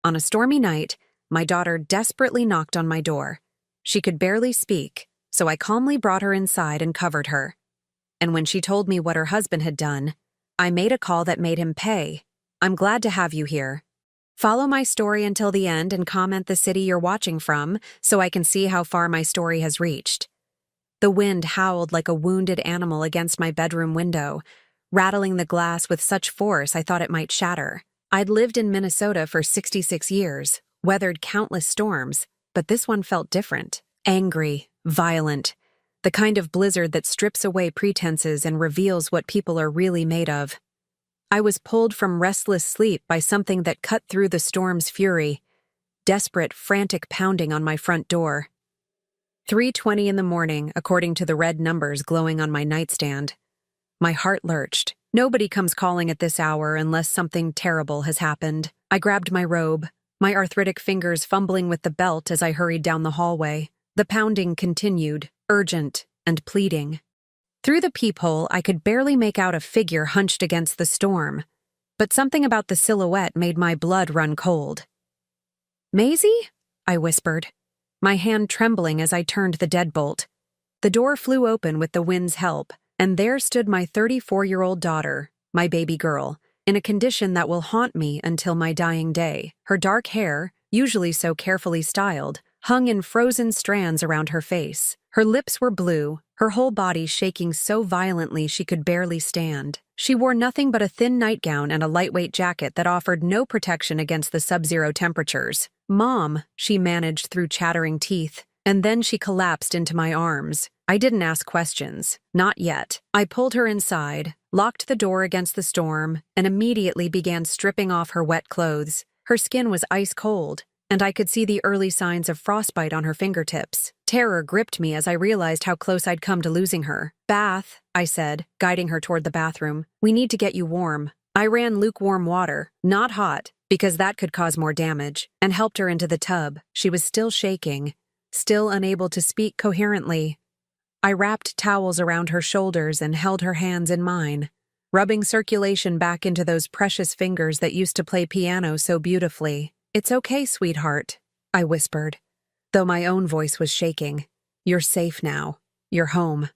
On a stormy night, my daughter desperately knocked on my door. She could barely speak, so I calmly brought her inside and covered her. And when she told me what her husband had done, I made a call that made him pay. I'm glad to have you here. Follow my story until the end and comment the city you're watching from so I can see how far my story has reached. The wind howled like a wounded animal against my bedroom window, rattling the glass with such force I thought it might shatter. I'd lived in Minnesota for 66 years, weathered countless storms, but this one felt different. Angry, violent, the kind of blizzard that strips away pretenses and reveals what people are really made of. I was pulled from restless sleep by something that cut through the storm's fury, desperate, frantic pounding on my front door. 3:20 in the morning, according to the red numbers glowing on my nightstand. My heart lurched. Nobody comes calling at this hour unless something terrible has happened. I grabbed my robe, my arthritic fingers fumbling with the belt as I hurried down the hallway. The pounding continued, urgent and pleading. Through the peephole, I could barely make out a figure hunched against the storm, but something about the silhouette made my blood run cold. "Maisie?" I whispered, my hand trembling as I turned the deadbolt. The door flew open with the wind's help, and there stood my 34-year-old daughter, my baby girl, in a condition that will haunt me until my dying day. Her dark hair, usually so carefully styled, hung in frozen strands around her face. Her lips were blue, her whole body shaking so violently she could barely stand. She wore nothing but a thin nightgown and a lightweight jacket that offered no protection against the sub-zero temperatures. "Mom," she managed through chattering teeth, and then she collapsed into my arms. I didn't ask questions. Not yet. I pulled her inside, locked the door against the storm, and immediately began stripping off her wet clothes. Her skin was ice cold, and I could see the early signs of frostbite on her fingertips. Terror gripped me as I realized how close I'd come to losing her. "Bath," I said, guiding her toward the bathroom. "We need to get you warm." I ran lukewarm water, not hot, because that could cause more damage, and helped her into the tub. She was still shaking, still unable to speak coherently. I wrapped towels around her shoulders and held her hands in mine, rubbing circulation back into those precious fingers that used to play piano so beautifully. "It's okay, sweetheart," I whispered, though my own voice was shaking. "You're safe now. You're home."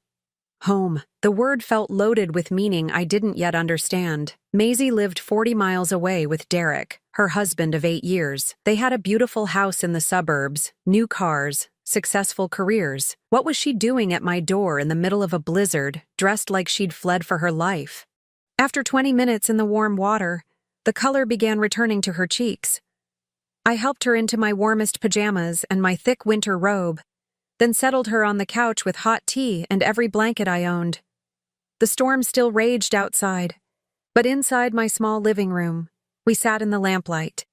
Home. The word felt loaded with meaning I didn't yet understand. Maisie lived 40 miles away with Derek, her husband of 8 years. They had a beautiful house in the suburbs, new cars, successful careers. What was she doing at my door in the middle of a blizzard, dressed like she'd fled for her life? After 20 minutes in the warm water, the color began returning to her cheeks. I helped her into my warmest pajamas and my thick winter robe, then settled her on the couch with hot tea and every blanket I owned. The storm still raged outside, but inside my small living room, we sat in the lamplight.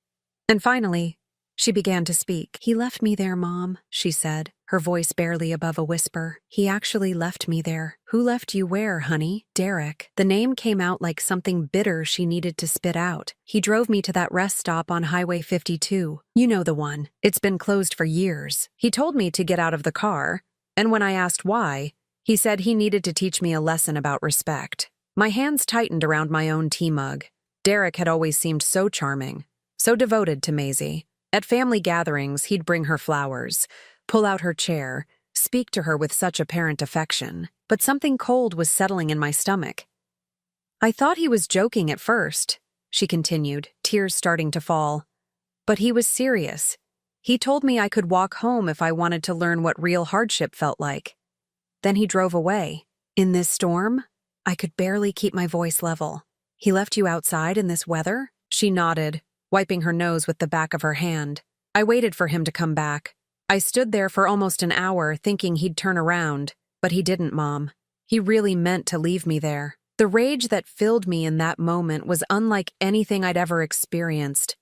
And finally, she began to speak. "He left me there, Mom," she said, her voice barely above a whisper. "He actually left me there." "Who left you where, honey?" "Derek." The name came out like something bitter she needed to spit out. "He drove me to that rest stop on Highway 52. You know the one. It's been closed for years. He told me to get out of the car, and when I asked why, he said he needed to teach me a lesson about respect." My hands tightened around my own tea mug. Derek had always seemed so charming, so devoted to Maisie. At family gatherings, he'd bring her flowers, pull out her chair, speak to her with such apparent affection. But something cold was settling in my stomach. "I thought he was joking at first," she continued, tears starting to fall. "But he was serious. He told me I could walk home if I wanted to learn what real hardship felt like. Then he drove away. In this storm?" I could barely keep my voice level. "He left you outside in this weather?" She nodded, wiping her nose with the back of her hand. "I waited for him to come back. I stood there for almost an hour thinking he'd turn around, but he didn't, Mom. He really meant to leave me there." The rage that filled me in that moment was unlike anything I'd ever experienced.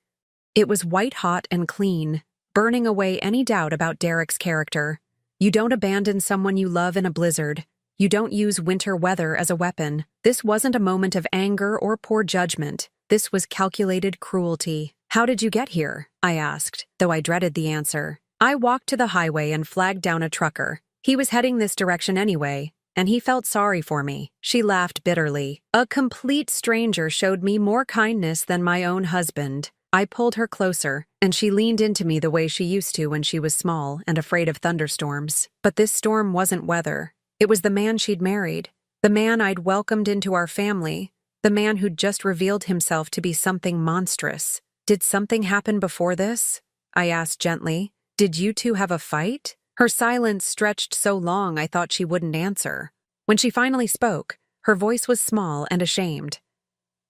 It was white-hot and clean, burning away any doubt about Derek's character. You don't abandon someone you love in a blizzard. You don't use winter weather as a weapon. This wasn't a moment of anger or poor judgment. This was calculated cruelty. "How did you get here?" I asked, though I dreaded the answer. "I walked to the highway and flagged down a trucker. He was heading this direction anyway, and he felt sorry for me." She laughed bitterly. "A complete stranger showed me more kindness than my own husband." I pulled her closer, and she leaned into me the way she used to when she was small and afraid of thunderstorms. But this storm wasn't weather. It was the man she'd married, the man I'd welcomed into our family, the man who'd just revealed himself to be something monstrous. Did something happen before this? I asked gently. Did you two have a fight? Her silence stretched so long I thought she wouldn't answer. When she finally spoke, her voice was small and ashamed.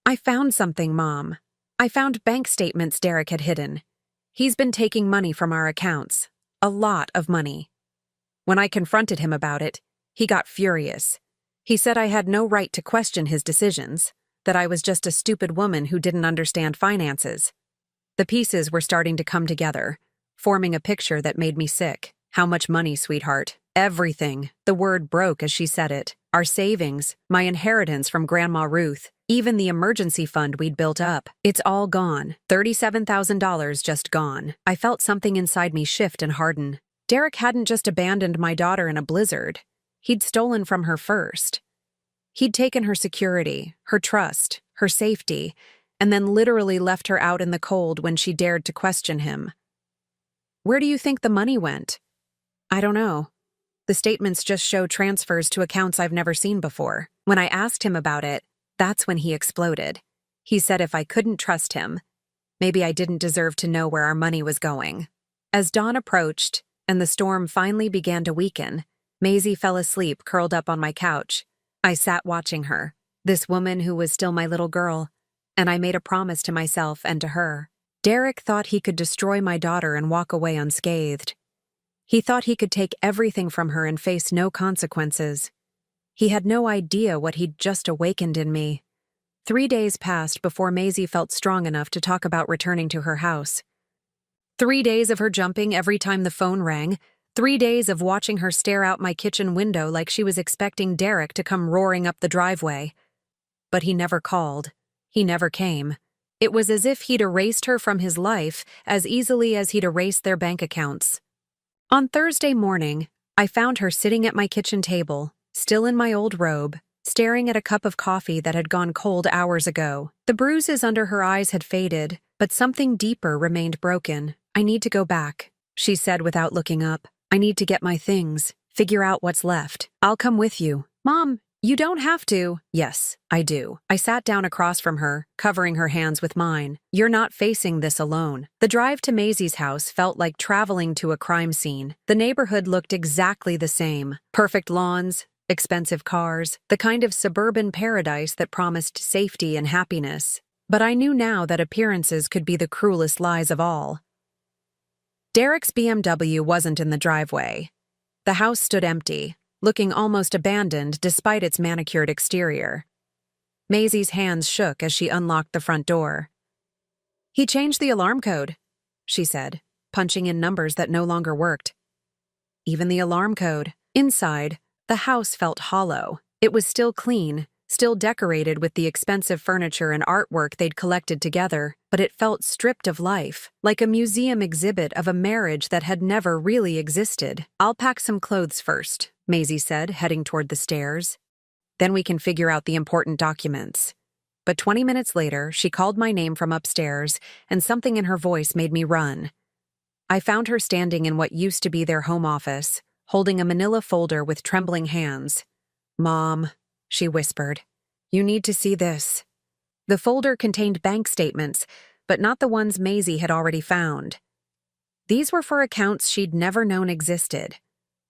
I found something, Mom. I found bank statements Derek had hidden. He's been taking money from our accounts. A lot of money. When I confronted him about it, he got furious. He said I had no right to question his decisions, that I was just a stupid woman who didn't understand finances. The pieces were starting to come together, forming a picture that made me sick. How much money, sweetheart? Everything. The word broke as she said it. Our savings, my inheritance from Grandma Ruth, even the emergency fund we'd built up. It's all gone. $37,000 just gone. I felt something inside me shift and harden. Derek hadn't just abandoned my daughter in a blizzard. He'd stolen from her first. He'd taken her security, her trust, her safety, and then literally left her out in the cold when she dared to question him. Where do you think the money went? I don't know. The statements just show transfers to accounts I've never seen before. When I asked him about it, that's when he exploded. He said if I couldn't trust him, maybe I didn't deserve to know where our money was going. As dawn approached and the storm finally began to weaken, Maisie fell asleep curled up on my couch. I sat watching her, this woman who was still my little girl, and I made a promise to myself and to her. Derek thought he could destroy my daughter and walk away unscathed. He thought he could take everything from her and face no consequences. He had no idea what he'd just awakened in me. 3 days passed before Maisie felt strong enough to talk about returning to her house. 3 days of her jumping every time the phone rang, 3 days of watching her stare out my kitchen window like she was expecting Derek to come roaring up the driveway. But he never called. He never came. It was as if he'd erased her from his life as easily as he'd erased their bank accounts. On Thursday morning, I found her sitting at my kitchen table, still in my old robe, staring at a cup of coffee that had gone cold hours ago. The bruises under her eyes had faded, but something deeper remained broken. I need to go back, she said without looking up. I need to get my things, figure out what's left. I'll come with you. Mom, you don't have to. Yes, I do. I sat down across from her, covering her hands with mine. You're not facing this alone. The drive to Maisie's house felt like traveling to a crime scene. The neighborhood looked exactly the same. Perfect lawns, expensive cars, the kind of suburban paradise that promised safety and happiness. But I knew now that appearances could be the cruelest lies of all. Derek's BMW wasn't in the driveway. The house stood empty, looking almost abandoned despite its manicured exterior. Maisie's hands shook as she unlocked the front door. He changed the alarm code, she said, punching in numbers that no longer worked. Even the alarm code. Inside, the house felt hollow. It was still clean, still decorated with the expensive furniture and artwork they'd collected together, but it felt stripped of life, like a museum exhibit of a marriage that had never really existed. I'll pack some clothes first, Maisie said, heading toward the stairs. Then we can figure out the important documents. But 20 minutes later, she called my name from upstairs, and something in her voice made me run. I found her standing in what used to be their home office, holding a manila folder with trembling hands. Mom, she whispered, you need to see this. The folder contained bank statements, but not the ones Maisie had already found. These were for accounts she'd never known existed.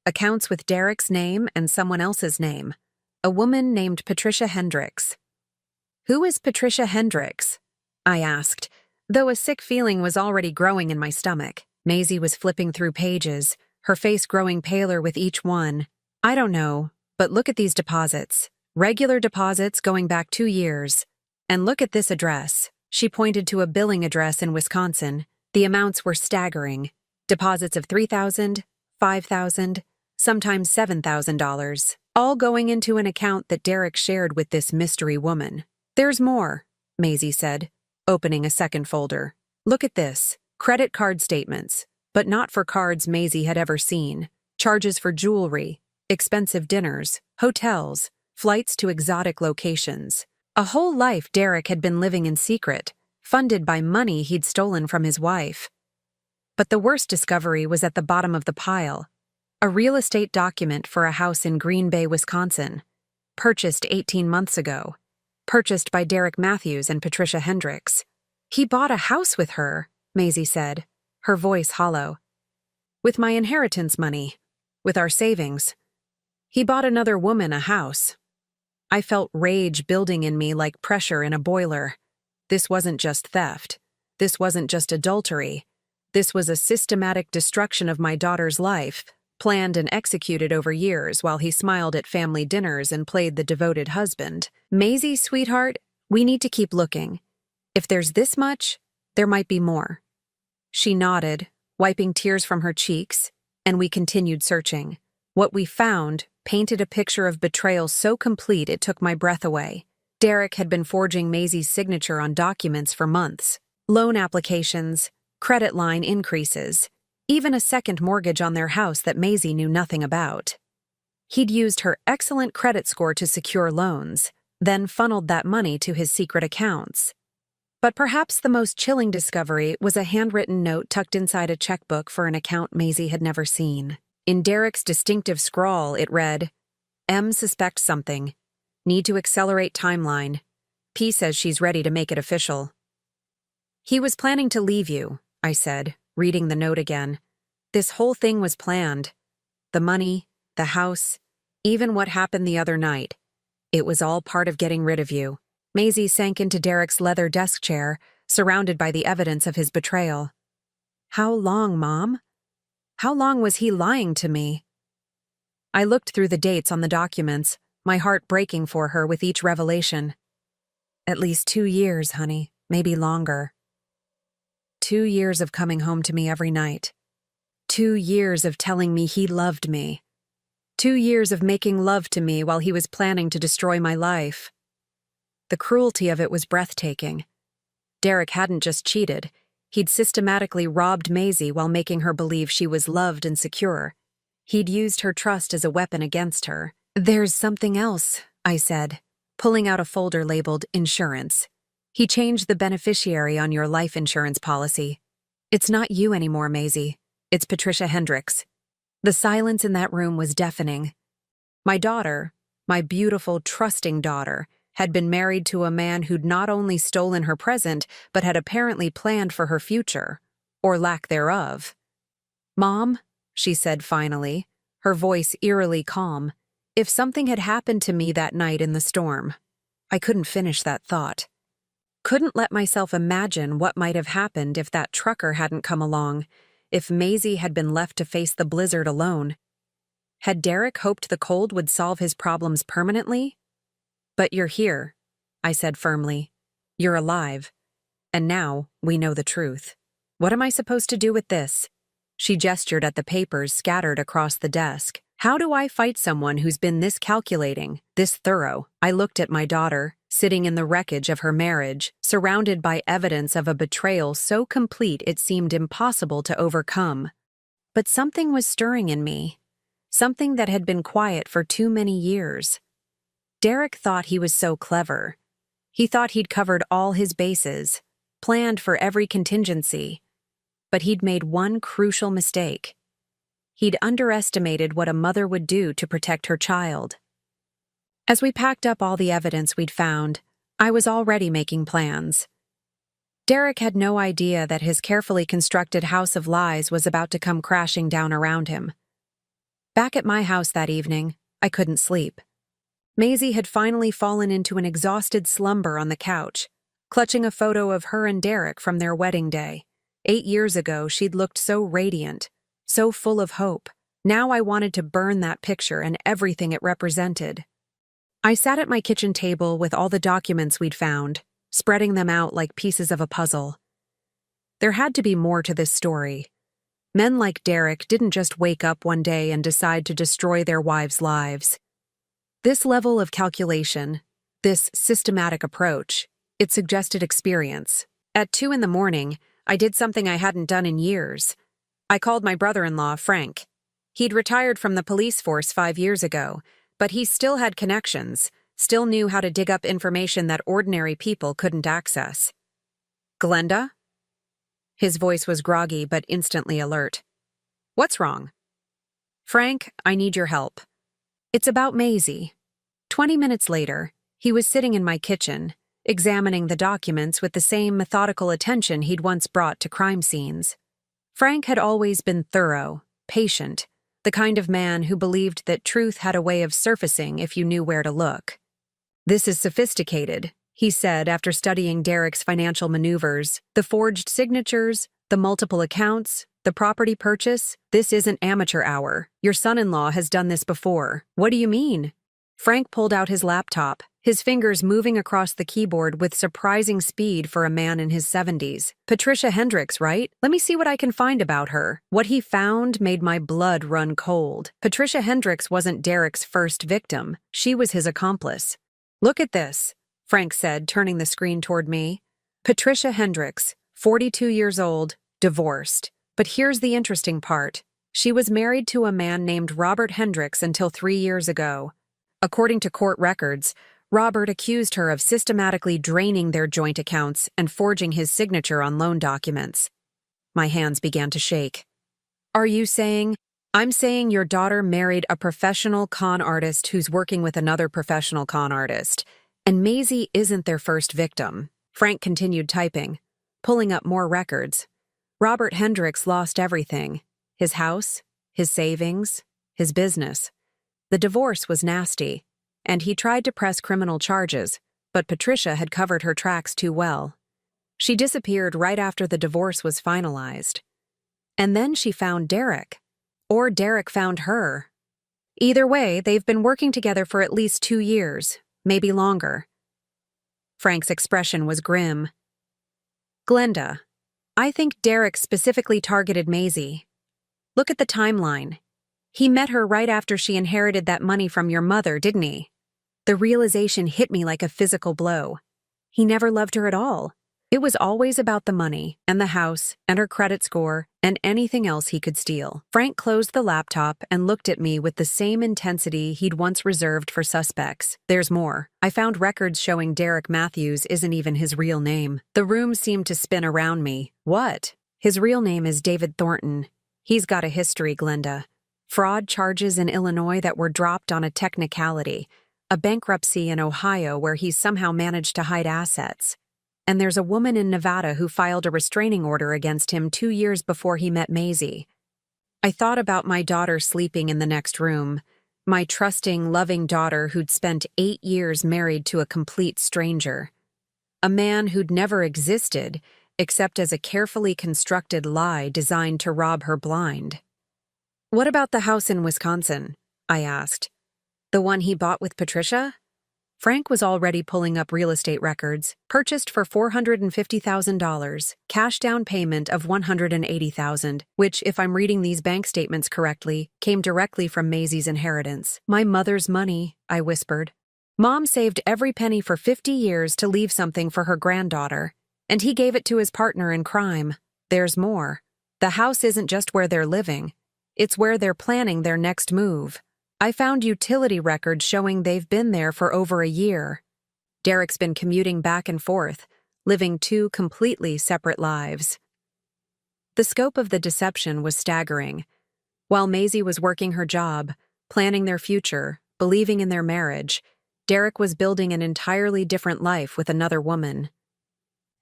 Accounts with Derek's name and someone else's name. A woman named Patricia Hendricks. Who is Patricia Hendricks? I asked, though a sick feeling was already growing in my stomach. Maisie was flipping through pages, her face growing paler with each one. I don't know, but look at these deposits. Regular deposits going back 2 years. And look at this address. She pointed to a billing address in Wisconsin. The amounts were staggering. Deposits of $3,000, $5,000, sometimes $7,000, all going into an account that Derek shared with this mystery woman. There's more, Maisie said, opening a second folder. Look at this. Credit card statements, but not for cards Maisie had ever seen. Charges for jewelry, expensive dinners, hotels, flights to exotic locations. A whole life Derek had been living in secret, funded by money he'd stolen from his wife. But the worst discovery was at the bottom of the pile: a real estate document for a house in Green Bay, Wisconsin, purchased 18 months ago, purchased by Derek Matthews and Patricia Hendricks. "He bought a house with her," Maisie said, her voice hollow. "With my inheritance money, with our savings. He bought another woman a house." I felt rage building in me like pressure in a boiler. This wasn't just theft. This wasn't just adultery. This was a systematic destruction of my daughter's life, planned and executed over years while he smiled at family dinners and played the devoted husband. "Maisie, sweetheart, we need to keep looking. If there's this much, there might be more." She nodded, wiping tears from her cheeks, and we continued searching. What we found painted a picture of betrayal so complete it took my breath away. Derek had been forging Maisie's signature on documents for months. Loan applications, credit line increases, even a second mortgage on their house that Maisie knew nothing about. He'd used her excellent credit score to secure loans, then funneled that money to his secret accounts. But perhaps the most chilling discovery was a handwritten note tucked inside a checkbook for an account Maisie had never seen. In Derek's distinctive scrawl, it read, "M suspects something. Need to accelerate timeline. P says she's ready to make it official." "He was planning to leave you," I said, reading the note again. "This whole thing was planned. The money, the house, even what happened the other night. It was all part of getting rid of you." Maisie sank into Derek's leather desk chair, surrounded by the evidence of his betrayal. "How long, Mom? How long was he lying to me?" I looked through the dates on the documents, my heart breaking for her with each revelation. "At least 2 years, honey, maybe longer. 2 years of coming home to me every night. 2 years of telling me he loved me. 2 years of making love to me while he was planning to destroy my life." The cruelty of it was breathtaking. Derek hadn't just cheated. He'd systematically robbed Maisie while making her believe she was loved and secure. He'd used her trust as a weapon against her. "There's something else," I said, pulling out a folder labeled Insurance. "He changed the beneficiary on your life insurance policy. It's not you anymore, Maisie. It's Patricia Hendricks." The silence in that room was deafening. My daughter, my beautiful, trusting daughter, had been married to a man who'd not only stolen her present, but had apparently planned for her future, or lack thereof. "Mom," she said finally, her voice eerily calm, "if something had happened to me that night in the storm." I couldn't finish that thought. Couldn't let myself imagine what might have happened if that trucker hadn't come along, if Maisie had been left to face the blizzard alone. Had Derek hoped the cold would solve his problems permanently? "But you're here," I said firmly. "You're alive. And now we know the truth. What am I supposed to do with this?" She gestured at the papers scattered across the desk. "How do I fight someone who's been this calculating, this thorough?" I looked at my daughter, sitting in the wreckage of her marriage, surrounded by evidence of a betrayal so complete it seemed impossible to overcome. But something was stirring in me, something that had been quiet for too many years. Derek thought he was so clever. He thought he'd covered all his bases, planned for every contingency. But he'd made one crucial mistake. He'd underestimated what a mother would do to protect her child. As we packed up all the evidence we'd found, I was already making plans. Derek had no idea that his carefully constructed house of lies was about to come crashing down around him. Back at my house that evening, I couldn't sleep. Maisie had finally fallen into an exhausted slumber on the couch, clutching a photo of her and Derek from their wedding day. 8 years ago, she'd looked so radiant, so full of hope. Now I wanted to burn that picture and everything it represented. I sat at my kitchen table with all the documents we'd found, spreading them out like pieces of a puzzle. There had to be more to this story. Men like Derek didn't just wake up one day and decide to destroy their wives' lives. This level of calculation, this systematic approach, it suggested experience. At 2 a.m, I did something I hadn't done in years. I called my brother-in-law, Frank. He'd retired from the police force 5 years ago, but he still had connections, still knew how to dig up information that ordinary people couldn't access. Glenda? His voice was groggy but instantly alert. What's wrong? Frank, I need your help. It's about Maisie. 20 minutes later, he was sitting in my kitchen, examining the documents with the same methodical attention he'd once brought to crime scenes. Frank had always been thorough, patient, the kind of man who believed that truth had a way of surfacing if you knew where to look. This is sophisticated, he said after studying Derek's financial maneuvers, the forged signatures, the multiple accounts, the property purchase. This isn't amateur hour. Your son-in-law has done this before. What do you mean? Frank pulled out his laptop, his fingers moving across the keyboard with surprising speed for a man in his 70s. Patricia Hendricks, right? Let me see what I can find about her. What he found made my blood run cold. Patricia Hendricks wasn't Derek's first victim. She was his accomplice. Look at this, Frank said, turning the screen toward me. Patricia Hendricks, 42 years old, divorced. But here's the interesting part. She was married to a man named Robert Hendricks until 3 years ago. According to court records, Robert accused her of systematically draining their joint accounts and forging his signature on loan documents. My hands began to shake. Are you saying? I'm saying your daughter married a professional con artist who's working with another professional con artist, and Maisie isn't their first victim. Frank continued typing, pulling up more records. Robert Hendricks lost everything. His house, his savings, his business. The divorce was nasty, and he tried to press criminal charges, but Patricia had covered her tracks too well. She disappeared right after the divorce was finalized. And then she found Derek. Or Derek found her. Either way, they've been working together for at least 2 years, maybe longer. Frank's expression was grim. Glenda, I think Derek specifically targeted Maisie. Look at the timeline. He met her right after she inherited that money from your mother, didn't he? The realization hit me like a physical blow. He never loved her at all. It was always about the money, and the house, and her credit score, and anything else he could steal. Frank closed the laptop and looked at me with the same intensity he'd once reserved for suspects. There's more. I found records showing Derek Matthews isn't even his real name. The room seemed to spin around me. What? His real name is David Thornton. He's got a history, Glenda. Fraud charges in Illinois that were dropped on a technicality. A bankruptcy in Ohio where he somehow managed to hide assets. And there's a woman in Nevada who filed a restraining order against him 2 years before he met Maisie. I thought about my daughter sleeping in the next room, my trusting, loving daughter who'd spent 8 years married to a complete stranger. A man who'd never existed except as a carefully constructed lie designed to rob her blind. What about the house in Wisconsin? I asked. The one he bought with Patricia? Frank was already pulling up real estate records, purchased for $450,000, cash down payment of $180,000, which, if I'm reading these bank statements correctly, came directly from Maisie's inheritance. My mother's money, I whispered. Mom saved every penny for 50 years to leave something for her granddaughter, and he gave it to his partner in crime. There's more. The house isn't just where they're living. It's where they're planning their next move. I found utility records showing they've been there for over a year. Derek's been commuting back and forth, living 2 completely separate lives. The scope of the deception was staggering. While Maisie was working her job, planning their future, believing in their marriage, Derek was building an entirely different life with another woman.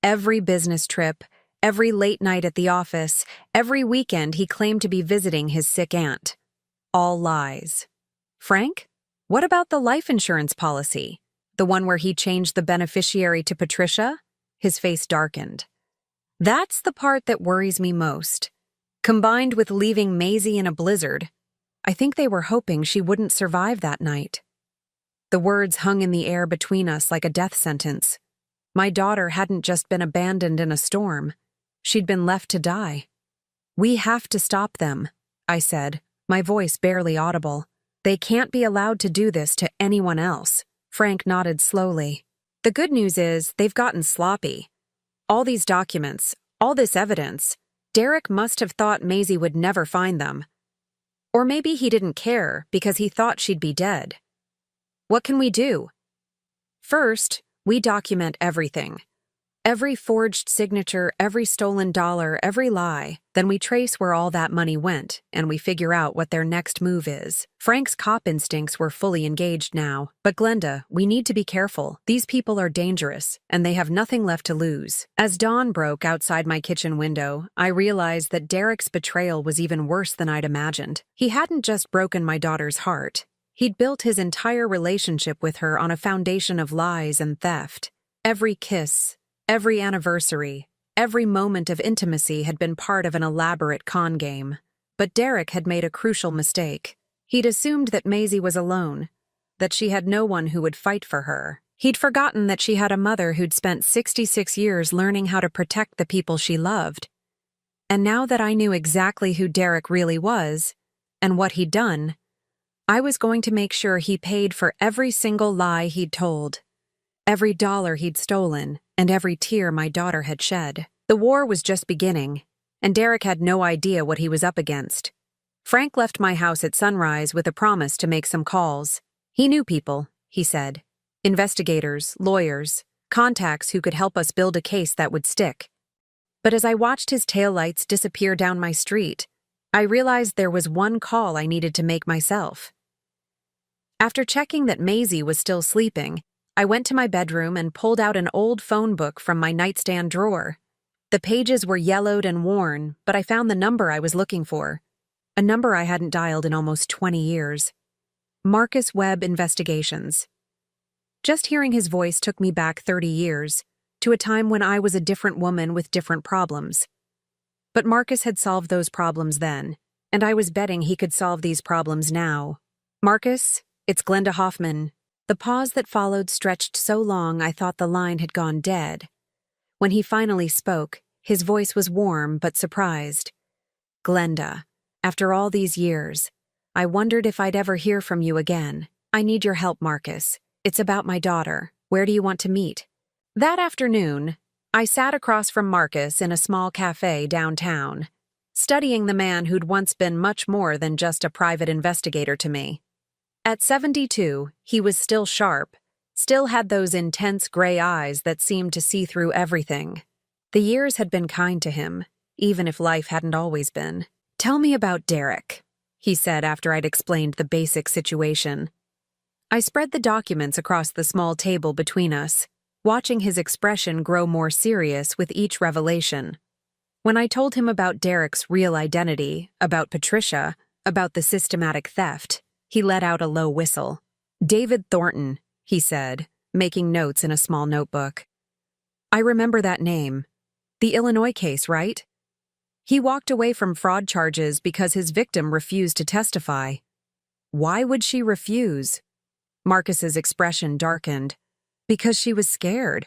Every business trip, every late night at the office, every weekend he claimed to be visiting his sick aunt. All lies. Frank? What about the life insurance policy? The one where he changed the beneficiary to Patricia? His face darkened. That's the part that worries me most. Combined with leaving Maisie in a blizzard, I think they were hoping she wouldn't survive that night. The words hung in the air between us like a death sentence. My daughter hadn't just been abandoned in a storm. She'd been left to die. We have to stop them, I said, my voice barely audible. They can't be allowed to do this to anyone else. Frank nodded slowly. The good news is they've gotten sloppy. All these documents, all this evidence, Derek must have thought Maisie would never find them. Or maybe he didn't care because he thought she'd be dead. What can we do? First, we document everything. Every forged signature, every stolen dollar, every lie. Then we trace where all that money went, and we figure out what their next move is. Frank's cop instincts were fully engaged now. But Glenda, we need to be careful. These people are dangerous, and they have nothing left to lose. As dawn broke outside my kitchen window, I realized that Derek's betrayal was even worse than I'd imagined. He hadn't just broken my daughter's heart. He'd built his entire relationship with her on a foundation of lies and theft. Every kiss, every anniversary, every moment of intimacy had been part of an elaborate con game. But Derek had made a crucial mistake. He'd assumed that Maisie was alone, that she had no one who would fight for her. He'd forgotten that she had a mother who'd spent 66 years learning how to protect the people she loved. And now that I knew exactly who Derek really was, and what he'd done, I was going to make sure he paid for every single lie he'd told, every dollar he'd stolen, and every tear my daughter had shed. The war was just beginning, and Derek had no idea what he was up against. Frank left my house at sunrise with a promise to make some calls. He knew people, he said. Investigators, lawyers, contacts who could help us build a case that would stick. But as I watched his taillights disappear down my street, I realized there was one call I needed to make myself. After checking that Maisie was still sleeping, I went to my bedroom and pulled out an old phone book from my nightstand drawer. The pages were yellowed and worn, but I found the number I was looking for. A number I hadn't dialed in almost 20 years. Marcus Webb Investigations. Just hearing his voice took me back 30 years, to a time when I was a different woman with different problems. But Marcus had solved those problems then, and I was betting he could solve these problems now. Marcus, it's Glenda Hoffman. The pause that followed stretched so long I thought the line had gone dead. When he finally spoke, his voice was warm but surprised. Glenda, after all these years, I wondered if I'd ever hear from you again. I need your help, Marcus. It's about my daughter. Where do you want to meet? That afternoon, I sat across from Marcus in a small cafe downtown, studying the man who'd once been much more than just a private investigator to me. At 72, he was still sharp, still had those intense gray eyes that seemed to see through everything. The years had been kind to him, even if life hadn't always been. "Tell me about Derek," he said after I'd explained the basic situation. I spread the documents across the small table between us, watching his expression grow more serious with each revelation. When I told him about Derek's real identity, about Patricia, about the systematic theft, he let out a low whistle. "David Thornton," he said, making notes in a small notebook. "I remember that name. The Illinois case, right? He walked away from fraud charges because his victim refused to testify." "Why would she refuse?" Marcus's expression darkened. "Because she was scared.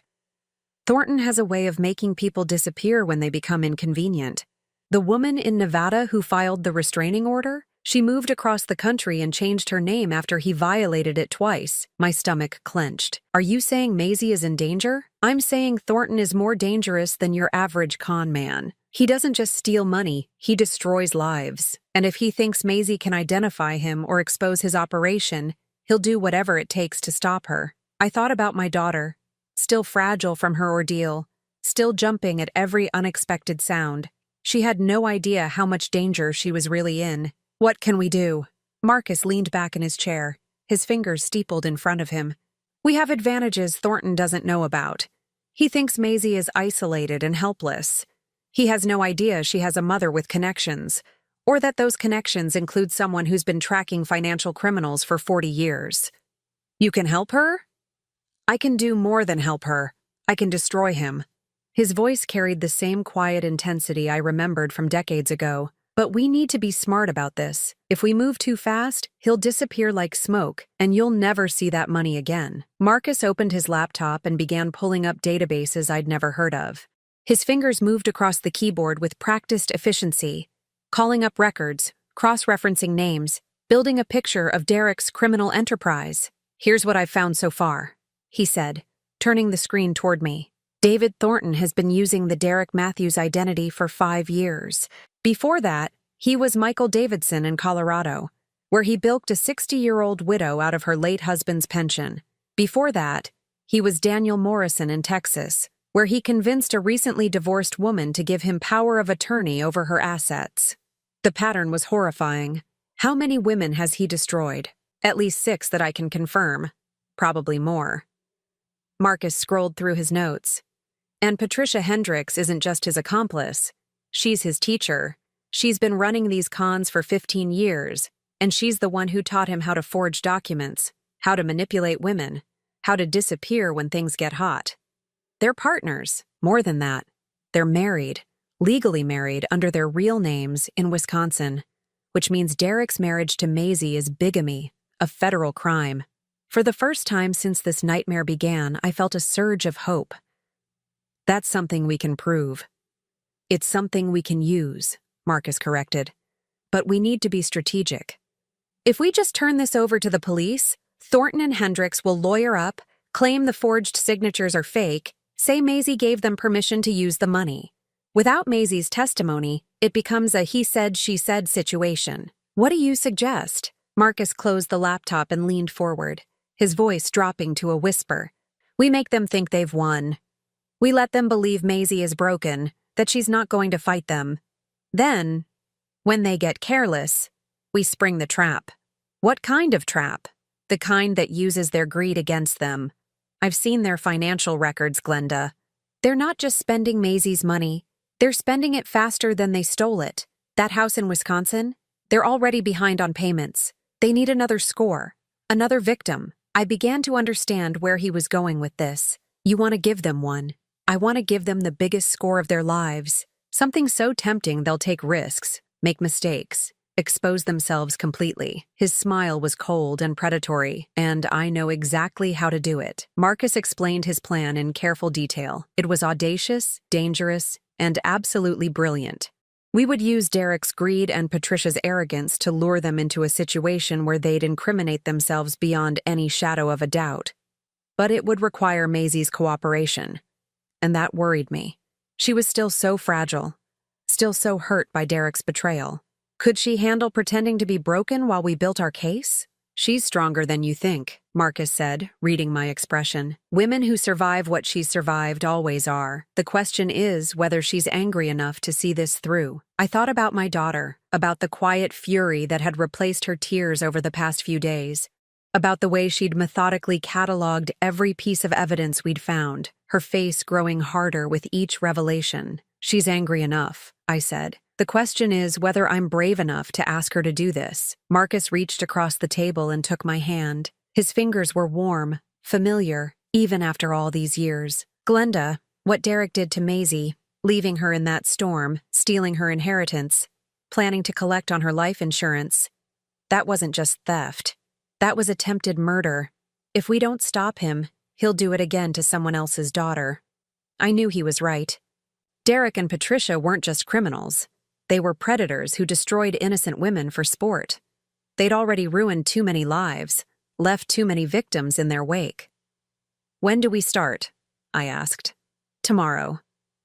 Thornton has a way of making people disappear when they become inconvenient. The woman in Nevada who filed the restraining order? She moved across the country and changed her name after he violated it twice." My stomach clenched. "Are you saying Maisie is in danger?" "I'm saying Thornton is more dangerous than your average con man. He doesn't just steal money, he destroys lives. And if he thinks Maisie can identify him or expose his operation, he'll do whatever it takes to stop her." I thought about my daughter, still fragile from her ordeal, still jumping at every unexpected sound. She had no idea how much danger she was really in. "What can we do?" Marcus leaned back in his chair, his fingers steepled in front of him. "We have advantages Thornton doesn't know about. He thinks Maisie is isolated and helpless. He has no idea she has a mother with connections, or that those connections include someone who's been tracking financial criminals for 40 years. You can help her? I can do more than help her. I can destroy him." His voice carried the same quiet intensity I remembered from decades ago. "But we need to be smart about this. If we move too fast, he'll disappear like smoke, and you'll never see that money again." Marcus opened his laptop and began pulling up databases I'd never heard of. His fingers moved across the keyboard with practiced efficiency, calling up records, cross-referencing names, building a picture of Derek's criminal enterprise. "Here's what I've found so far," he said, turning the screen toward me. "David Thornton has been using the Derek Matthews identity for 5 years. Before that, he was Michael Davidson in Colorado, where he bilked a 60-year-old widow out of her late husband's pension. Before that, he was Daniel Morrison in Texas, where he convinced a recently divorced woman to give him power of attorney over her assets. The pattern was horrifying. How many women has he destroyed? At least 6 that I can confirm. Probably more. Marcus scrolled through his notes. And Patricia Hendricks isn't just his accomplice. She's his teacher. She's been running these cons for 15 years, and she's the one who taught him how to forge documents, how to manipulate women, how to disappear when things get hot. They're partners. More than that. They're married, legally married under their real names in Wisconsin, which means Derek's marriage to Maisie is bigamy, a federal crime. For the first time since this nightmare began, I felt a surge of hope. That's something we can prove. It's something we can use, Marcus corrected. But we need to be strategic. If we just turn this over to the police, Thornton and Hendricks will lawyer up, claim the forged signatures are fake, say Maisie gave them permission to use the money. Without Maisie's testimony, it becomes a he said, she said situation. What do you suggest? Marcus closed the laptop and leaned forward, his voice dropping to a whisper. We make them think they've won. We let them believe Maisie is broken, that she's not going to fight them. Then, when they get careless, we spring the trap. What kind of trap? The kind that uses their greed against them. I've seen their financial records, Glenda. They're not just spending Maisie's money. They're spending it faster than they stole it. That house in Wisconsin? They're already behind on payments. They need another score. Another victim. I began to understand where he was going with this. You want to give them one. I want to give them the biggest score of their lives. Something so tempting they'll take risks, make mistakes, expose themselves completely. His smile was cold and predatory, and I know exactly how to do it. Marcus explained his plan in careful detail. It was audacious, dangerous, and absolutely brilliant. We would use Derek's greed and Patricia's arrogance to lure them into a situation where they'd incriminate themselves beyond any shadow of a doubt. But it would require Maisie's cooperation. And that worried me. She was still so fragile, still so hurt by Derek's betrayal. Could she handle pretending to be broken while we built our case? She's stronger than you think, Marcus said, reading my expression. Women who survive what she's survived always are. The question is whether she's angry enough to see this through. I thought about my daughter, about the quiet fury that had replaced her tears over the past few days, about the way she'd methodically cataloged every piece of evidence we'd found, her face growing harder with each revelation. She's angry enough, I said. The question is whether I'm brave enough to ask her to do this. Marcus reached across the table and took my hand. His fingers were warm, familiar, even after all these years. Glenda, what Derek did to Maisie, leaving her in that storm, stealing her inheritance, planning to collect on her life insurance, that wasn't just theft. That was attempted murder. If we don't stop him, he'll do it again to someone else's daughter. I knew he was right. Derek and Patricia weren't just criminals. They were predators who destroyed innocent women for sport. They'd already ruined too many lives, left too many victims in their wake. When do we start? I asked. Tomorrow.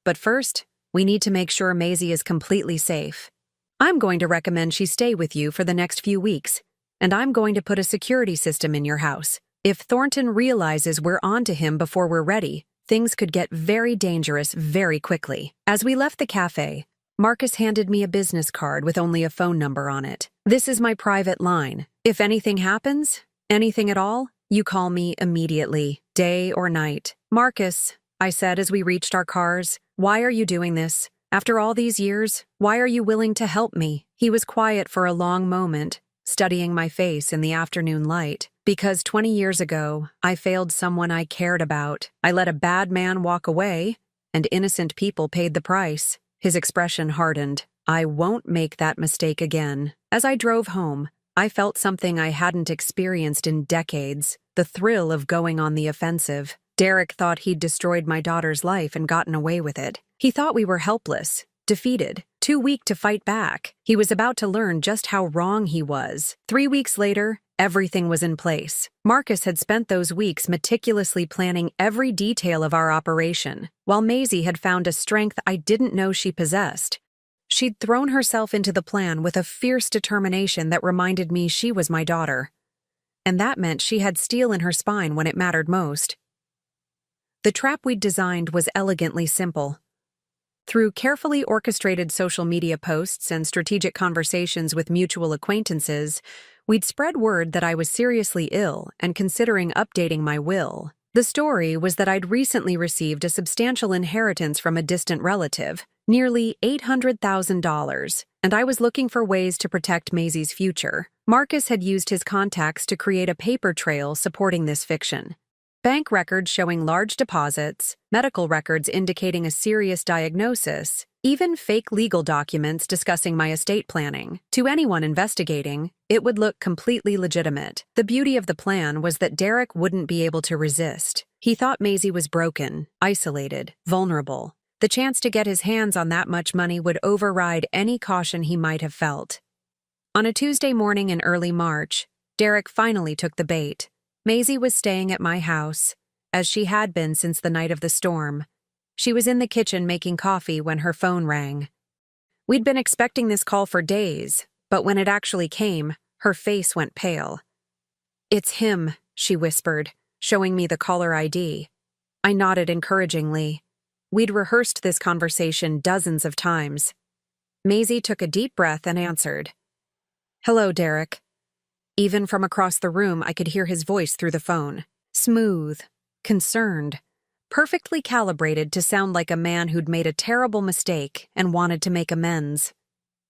But first, we need to make sure Maisie is completely safe. I'm going to recommend she stay with you for the next few weeks, and I'm going to put a security system in your house. If Thornton realizes we're on to him before we're ready, things could get very dangerous very quickly. As we left the cafe, Marcus handed me a business card with only a phone number on it. This is my private line. If anything happens, anything at all, you call me immediately, day or night. Marcus, I said as we reached our cars, why are you doing this? After all these years, why are you willing to help me? He was quiet for a long moment, studying my face in the afternoon light. Because 20 years ago, I failed someone I cared about. I let a bad man walk away, and innocent people paid the price. His expression hardened. I won't make that mistake again. As I drove home, I felt something I hadn't experienced in decades, the thrill of going on the offensive. Derek thought he'd destroyed my daughter's life and gotten away with it. He thought we were helpless, defeated, too weak to fight back. He was about to learn just how wrong he was. 3 weeks later, everything was in place. Marcus had spent those weeks meticulously planning every detail of our operation, while Maisie had found a strength I didn't know she possessed. She'd thrown herself into the plan with a fierce determination that reminded me she was my daughter. And that meant she had steel in her spine when it mattered most. The trap we'd designed was elegantly simple. Through carefully orchestrated social media posts and strategic conversations with mutual acquaintances, we'd spread word that I was seriously ill and considering updating my will. The story was that I'd recently received a substantial inheritance from a distant relative, nearly $800,000, and I was looking for ways to protect Maisie's future. Marcus had used his contacts to create a paper trail supporting this fiction. Bank records showing large deposits, medical records indicating a serious diagnosis, even fake legal documents discussing my estate planning. To anyone investigating, it would look completely legitimate. The beauty of the plan was that Derek wouldn't be able to resist. He thought Maisie was broken, isolated, vulnerable. The chance to get his hands on that much money would override any caution he might have felt. On a Tuesday morning in early March, Derek finally took the bait. Maisie was staying at my house, as she had been since the night of the storm. She was in the kitchen making coffee when her phone rang. We'd been expecting this call for days, but when it actually came, her face went pale. "It's him," she whispered, showing me the caller ID. I nodded encouragingly. We'd rehearsed this conversation dozens of times. Maisie took a deep breath and answered. "Hello, Derek." Even from across the room, I could hear his voice through the phone. Smooth, concerned, perfectly calibrated to sound like a man who'd made a terrible mistake and wanted to make amends.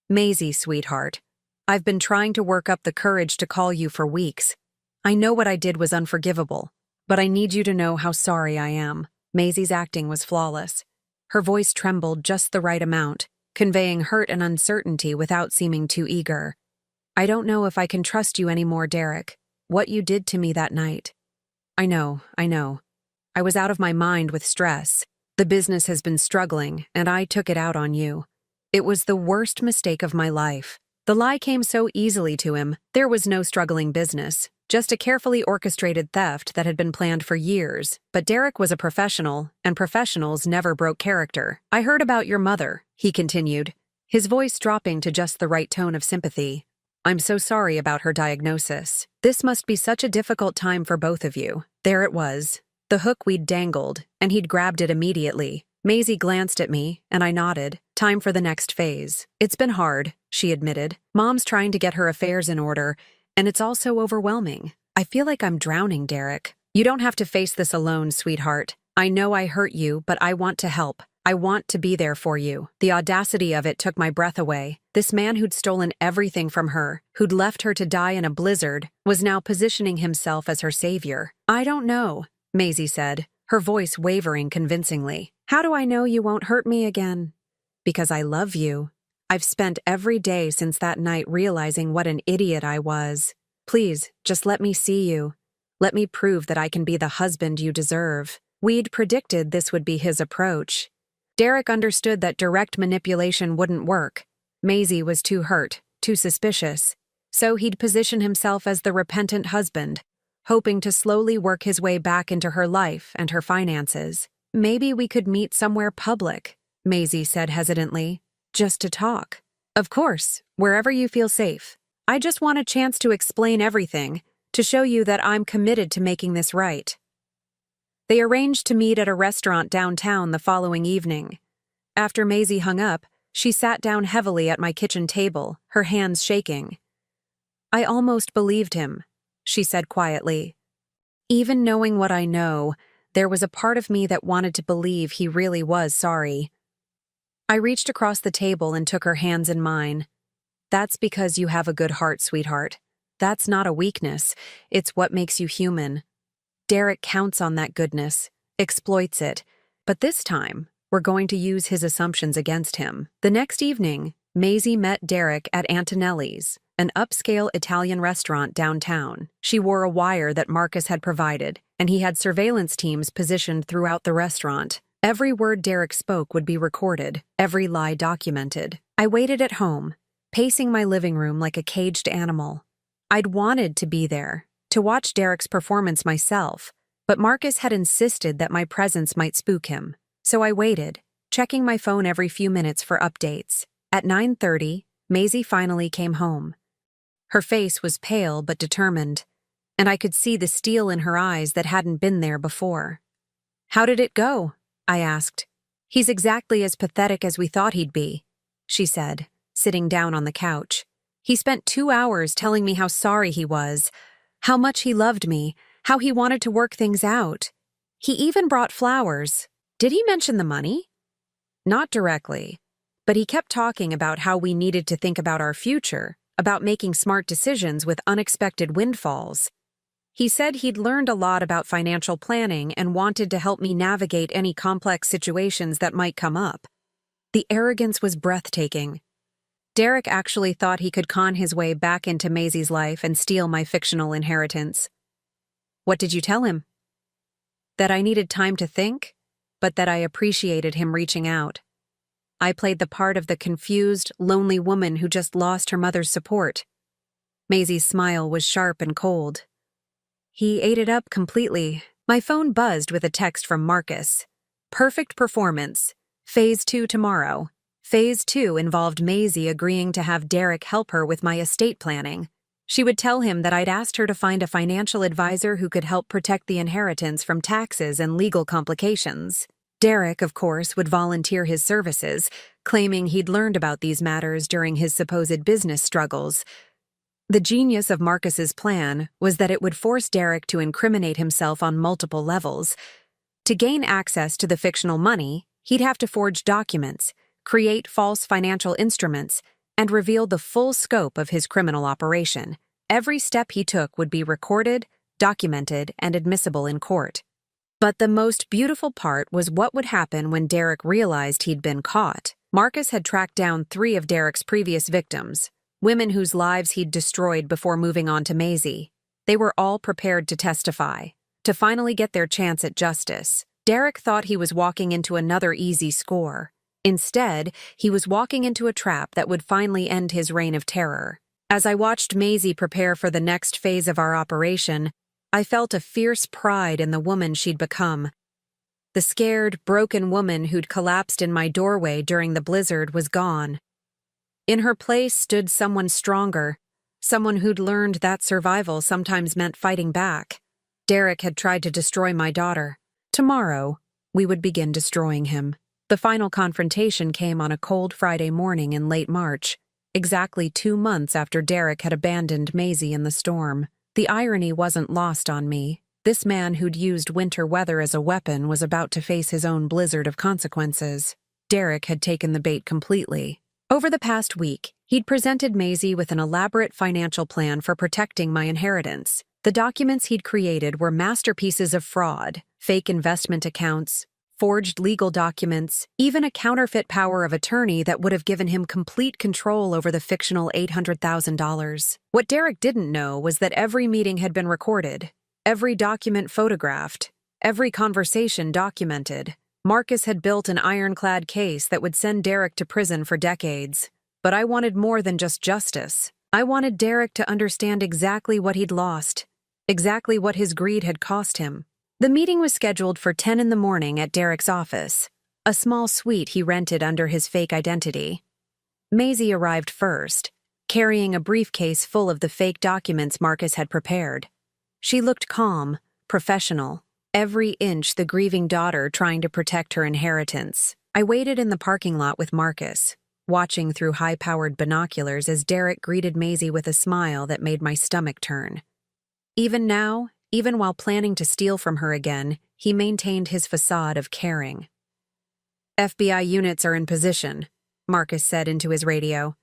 "Maisie, sweetheart, I've been trying to work up the courage to call you for weeks. I know what I did was unforgivable, but I need you to know how sorry I am." Maisie's acting was flawless. Her voice trembled just the right amount, conveying hurt and uncertainty without seeming too eager. "I don't know if I can trust you anymore, Derek. What you did to me that night." I know. I was out of my mind with stress. The business has been struggling, and I took it out on you. It was the worst mistake of my life." The lie came so easily to him. There was no struggling business, just a carefully orchestrated theft that had been planned for years. But Derek was a professional, and professionals never broke character. "I heard about your mother," he continued, his voice dropping to just the right tone of sympathy. "I'm so sorry about her diagnosis. This must be such a difficult time for both of you." There it was, the hook we'd dangled, and he'd grabbed it immediately. Maisie glanced at me, and I nodded. Time for the next phase. "It's been hard," she admitted. "Mom's trying to get her affairs in order, and it's all so overwhelming. I feel like I'm drowning, Derek." "You don't have to face this alone, sweetheart. I know I hurt you, but I want to help. I want to be there for you." The audacity of it took my breath away. This man who'd stolen everything from her, who'd left her to die in a blizzard, was now positioning himself as her savior. "I don't know," Maisie said, her voice wavering convincingly. "How do I know you won't hurt me again?" "Because I love you. I've spent every day since that night realizing what an idiot I was. Please, just let me see you. Let me prove that I can be the husband you deserve." We'd predicted this would be his approach. Derek understood that direct manipulation wouldn't work. Maisie was too hurt, too suspicious. So he'd position himself as the repentant husband, hoping to slowly work his way back into her life and her finances. "Maybe we could meet somewhere public," Maisie said hesitantly, "just to talk." "Of course, wherever you feel safe. I just want a chance to explain everything, to show you that I'm committed to making this right." They arranged to meet at a restaurant downtown the following evening. After Maisie hung up, she sat down heavily at my kitchen table, her hands shaking. "I almost believed him," she said quietly. "Even knowing what I know, there was a part of me that wanted to believe he really was sorry." I reached across the table and took her hands in mine. "That's because you have a good heart, sweetheart. That's not a weakness, it's what makes you human. Derek counts on that goodness, exploits it, but this time, we're going to use his assumptions against him." The next evening, Maisie met Derek at Antonelli's, an upscale Italian restaurant downtown. She wore a wire that Marcus had provided, and he had surveillance teams positioned throughout the restaurant. Every word Derek spoke would be recorded, every lie documented. I waited at home, pacing my living room like a caged animal. I'd wanted to be there, to watch Derek's performance myself, but Marcus had insisted that my presence might spook him. So I waited, checking my phone every few minutes for updates. At 9:30, Maisie finally came home. Her face was pale but determined, and I could see the steel in her eyes that hadn't been there before. How did it go? I asked. He's exactly as pathetic as we thought he'd be, she said, sitting down on the couch. He spent 2 hours telling me how sorry he was, how much he loved me, how he wanted to work things out. He even brought flowers. Did he mention the money? Not directly, but he kept talking about how we needed to think about our future, about making smart decisions with unexpected windfalls. He said he'd learned a lot about financial planning and wanted to help me navigate any complex situations that might come up. The arrogance was breathtaking. Derek actually thought he could con his way back into Maisie's life and steal my fictional inheritance. What did you tell him? That I needed time to think, but that I appreciated him reaching out. I played the part of the confused, lonely woman who just lost her mother's support. Maisie's smile was sharp and cold. He ate it up completely. My phone buzzed with a text from Marcus. Perfect performance. Phase 2 tomorrow. Phase 2 involved Maisie agreeing to have Derek help her with my estate planning. She would tell him that I'd asked her to find a financial advisor who could help protect the inheritance from taxes and legal complications. Derek, of course, would volunteer his services, claiming he'd learned about these matters during his supposed business struggles. The genius of Marcus's plan was that it would force Derek to incriminate himself on multiple levels. To gain access to the fictional money, he'd have to forge documents, create false financial instruments, and reveal the full scope of his criminal operation. Every step he took would be recorded, documented, and admissible in court. But the most beautiful part was what would happen when Derek realized he'd been caught. Marcus had tracked down 3 of Derek's previous victims, women whose lives he'd destroyed before moving on to Maisie. They were all prepared to testify, to finally get their chance at justice. Derek thought he was walking into another easy score. Instead, he was walking into a trap that would finally end his reign of terror. As I watched Maisie prepare for the next phase of our operation, I felt a fierce pride in the woman she'd become. The scared, broken woman who'd collapsed in my doorway during the blizzard was gone. In her place stood someone stronger, someone who'd learned that survival sometimes meant fighting back. Derek had tried to destroy my daughter. Tomorrow, we would begin destroying him. The final confrontation came on a cold Friday morning in late March, exactly 2 months after Derek had abandoned Maisie in the storm. The irony wasn't lost on me. This man who'd used winter weather as a weapon was about to face his own blizzard of consequences. Derek had taken the bait completely. Over the past week, he'd presented Maisie with an elaborate financial plan for protecting my inheritance. The documents he'd created were masterpieces of fraud, fake investment accounts, forged legal documents, even a counterfeit power of attorney that would have given him complete control over the fictional $800,000. What Derek didn't know was that every meeting had been recorded, every document photographed, every conversation documented. Marcus had built an ironclad case that would send Derek to prison for decades. But I wanted more than just justice. I wanted Derek to understand exactly what he'd lost, exactly what his greed had cost him. The meeting was scheduled for 10 in the morning at Derek's office, a small suite he rented under his fake identity. Maisie arrived first, carrying a briefcase full of the fake documents Marcus had prepared. She looked calm, professional, every inch the grieving daughter trying to protect her inheritance. I waited in the parking lot with Marcus, watching through high-powered binoculars as Derek greeted Maisie with a smile that made my stomach turn. Even now, even while planning to steal from her again, he maintained his facade of caring. FBI units are in position, Marcus said into his radio.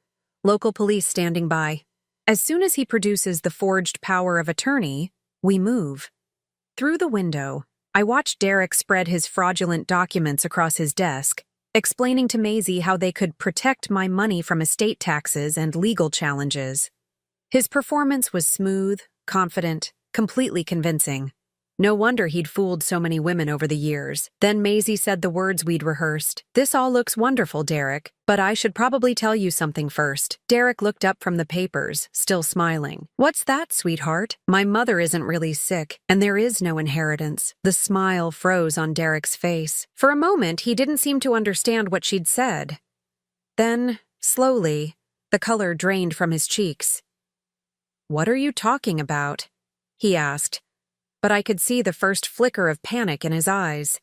Local police standing by. As soon as he produces the forged power of attorney, we move. Through the window, I watched Derek spread his fraudulent documents across his desk, explaining to Maisie how they could protect my money from estate taxes and legal challenges. His performance was smooth, confident, completely convincing. No wonder he'd fooled so many women over the years. Then Maisie said the words we'd rehearsed. "This all looks wonderful, Derek, but I should probably tell you something first." Derek looked up from the papers, still smiling. "What's that, sweetheart? My mother isn't really sick, and there is no inheritance." The smile froze on Derek's face. For a moment, he didn't seem to understand what she'd said. Then, slowly, the color drained from his cheeks. "What are you talking about?" he asked, but I could see the first flicker of panic in his eyes.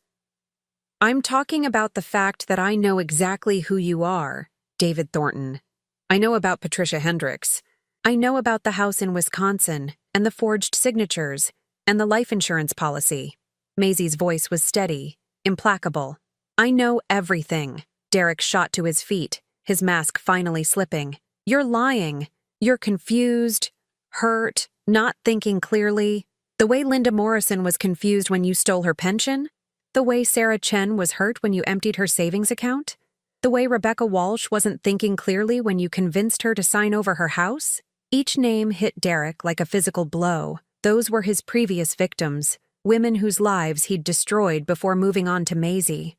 I'm talking about the fact that I know exactly who you are, David Thornton. I know about Patricia Hendricks. I know about the house in Wisconsin, and the forged signatures, and the life insurance policy. Maisie's voice was steady, implacable. I know everything. Derek shot to his feet, his mask finally slipping. You're lying. You're confused, hurt, not thinking clearly. The way Linda Morrison was confused when you stole her pension? The way Sarah Chen was hurt when you emptied her savings account? The way Rebecca Walsh wasn't thinking clearly when you convinced her to sign over her house? Each name hit Derek like a physical blow. Those were his previous victims, women whose lives he'd destroyed before moving on to Maisie.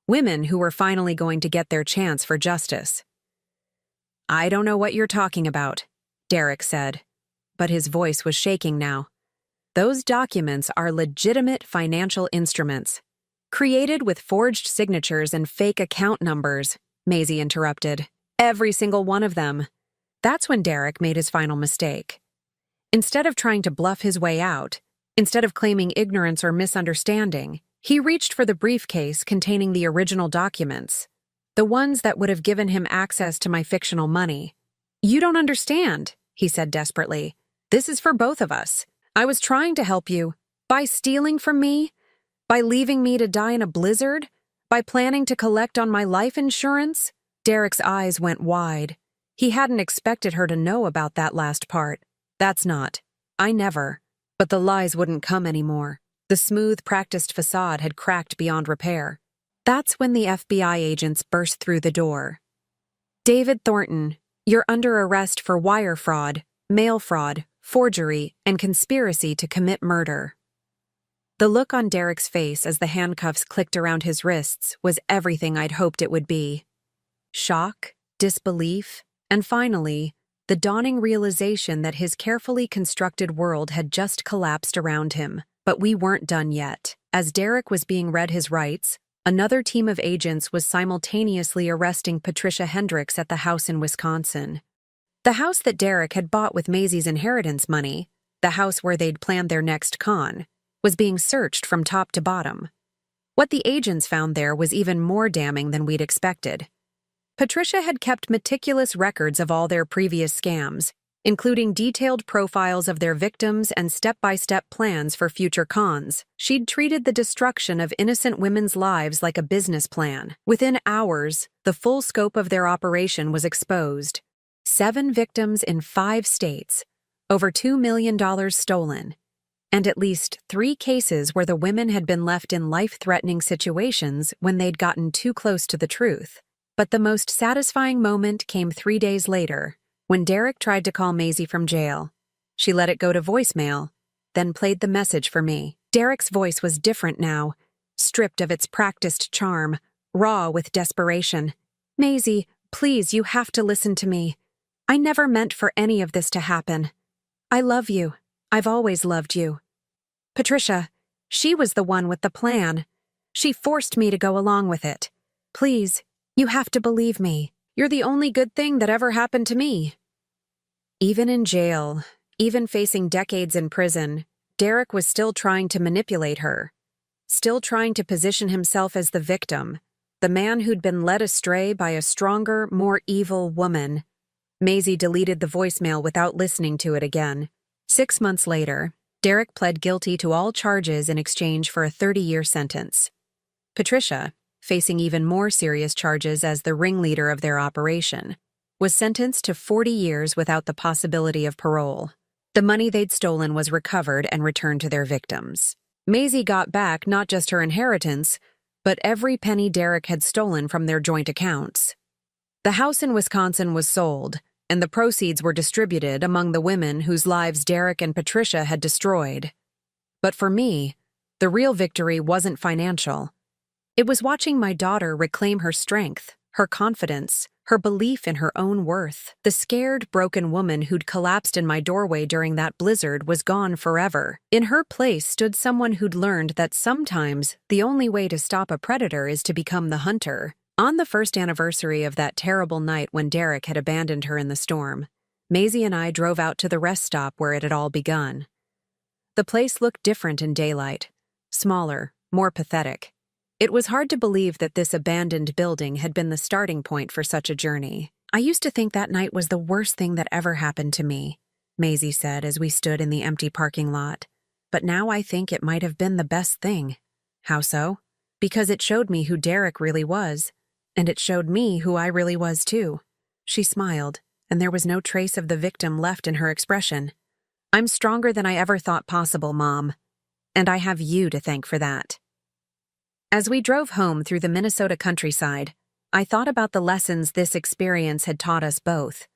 Women who were finally going to get their chance for justice. I don't know what you're talking about, Derek said, but his voice was shaking now. Those documents are legitimate financial instruments. Created with forged signatures and fake account numbers, Maisie interrupted. Every single one of them. That's when Derek made his final mistake. Instead of trying to bluff his way out, instead of claiming ignorance or misunderstanding, he reached for the briefcase containing the original documents, the ones that would have given him access to my fictional money. You don't understand, he said desperately. This is for both of us. I was trying to help you. By stealing from me? By leaving me to die in a blizzard? By planning to collect on my life insurance? Derek's eyes went wide. He hadn't expected her to know about that last part. That's not. I never. But the lies wouldn't come anymore. The smooth, practiced facade had cracked beyond repair. That's when the FBI agents burst through the door. David Thornton, you're under arrest for wire fraud, mail fraud, forgery, and conspiracy to commit murder. The look on Derek's face as the handcuffs clicked around his wrists was everything I'd hoped it would be. Shock, disbelief, and finally, the dawning realization that his carefully constructed world had just collapsed around him. But we weren't done yet. As Derek was being read his rights, another team of agents was simultaneously arresting Patricia Hendricks at the house in Wisconsin. The house that Derek had bought with Maisie's inheritance money, the house where they'd planned their next con, was being searched from top to bottom. What the agents found there was even more damning than we'd expected. Patricia had kept meticulous records of all their previous scams, including detailed profiles of their victims and step-by-step plans for future cons. She'd treated the destruction of innocent women's lives like a business plan. Within hours, the full scope of their operation was exposed. 7 victims in 5 states, over $2 million stolen, and at least 3 cases where the women had been left in life-threatening situations when they'd gotten too close to the truth. But the most satisfying moment came 3 days later, when Derek tried to call Maisie from jail. She let it go to voicemail, then played the message for me. Derek's voice was different now, stripped of its practiced charm, raw with desperation. Maisie, please, you have to listen to me. I never meant for any of this to happen. I love you. I've always loved you. Patricia, she was the one with the plan. She forced me to go along with it. Please, you have to believe me. You're the only good thing that ever happened to me. Even in jail, even facing decades in prison, Derek was still trying to manipulate her. Still trying to position himself as the victim, the man who'd been led astray by a stronger, more evil woman. Maisie deleted the voicemail without listening to it again. 6 months later, Derek pled guilty to all charges in exchange for a 30-year sentence. Patricia, facing even more serious charges as the ringleader of their operation, was sentenced to 40 years without the possibility of parole. The money they'd stolen was recovered and returned to their victims. Maisie got back not just her inheritance, but every penny Derek had stolen from their joint accounts. The house in Wisconsin was sold, and the proceeds were distributed among the women whose lives Derek and Patricia had destroyed. But for me, the real victory wasn't financial. It was watching my daughter reclaim her strength, her confidence, her belief in her own worth. The scared, broken woman who'd collapsed in my doorway during that blizzard was gone forever. In her place stood someone who'd learned that sometimes the only way to stop a predator is to become the hunter. On the first anniversary of that terrible night when Derek had abandoned her in the storm, Maisie and I drove out to the rest stop where it had all begun. The place looked different in daylight, smaller, more pathetic. It was hard to believe that this abandoned building had been the starting point for such a journey. I used to think that night was the worst thing that ever happened to me, Maisie said as we stood in the empty parking lot. But now I think it might have been the best thing. How so? Because it showed me who Derek really was. And it showed me who I really was too. She smiled, and there was no trace of the victim left in her expression. I'm stronger than I ever thought possible, Mom. And I have you to thank for that. As we drove home through the Minnesota countryside, I thought about the lessons this experience had taught us both.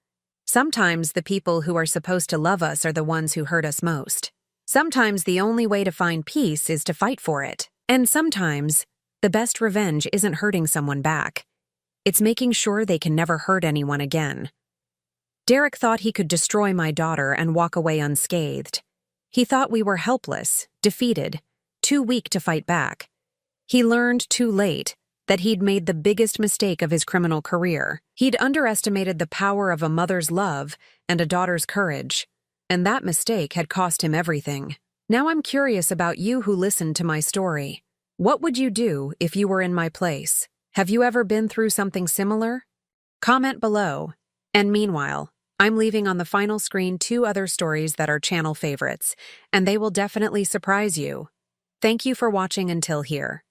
Sometimes the people who are supposed to love us are the ones who hurt us most. Sometimes the only way to find peace is to fight for it. And sometimes, the best revenge isn't hurting someone back. It's making sure they can never hurt anyone again. Derek thought he could destroy my daughter and walk away unscathed. He thought we were helpless, defeated, too weak to fight back. He learned too late that he'd made the biggest mistake of his criminal career. He'd underestimated the power of a mother's love and a daughter's courage, and that mistake had cost him everything. Now I'm curious about you who listened to my story. What would you do if you were in my place? Have you ever been through something similar? Comment below. And meanwhile, I'm leaving on the final screen 2 other stories that are channel favorites, and they will definitely surprise you. Thank you for watching until here.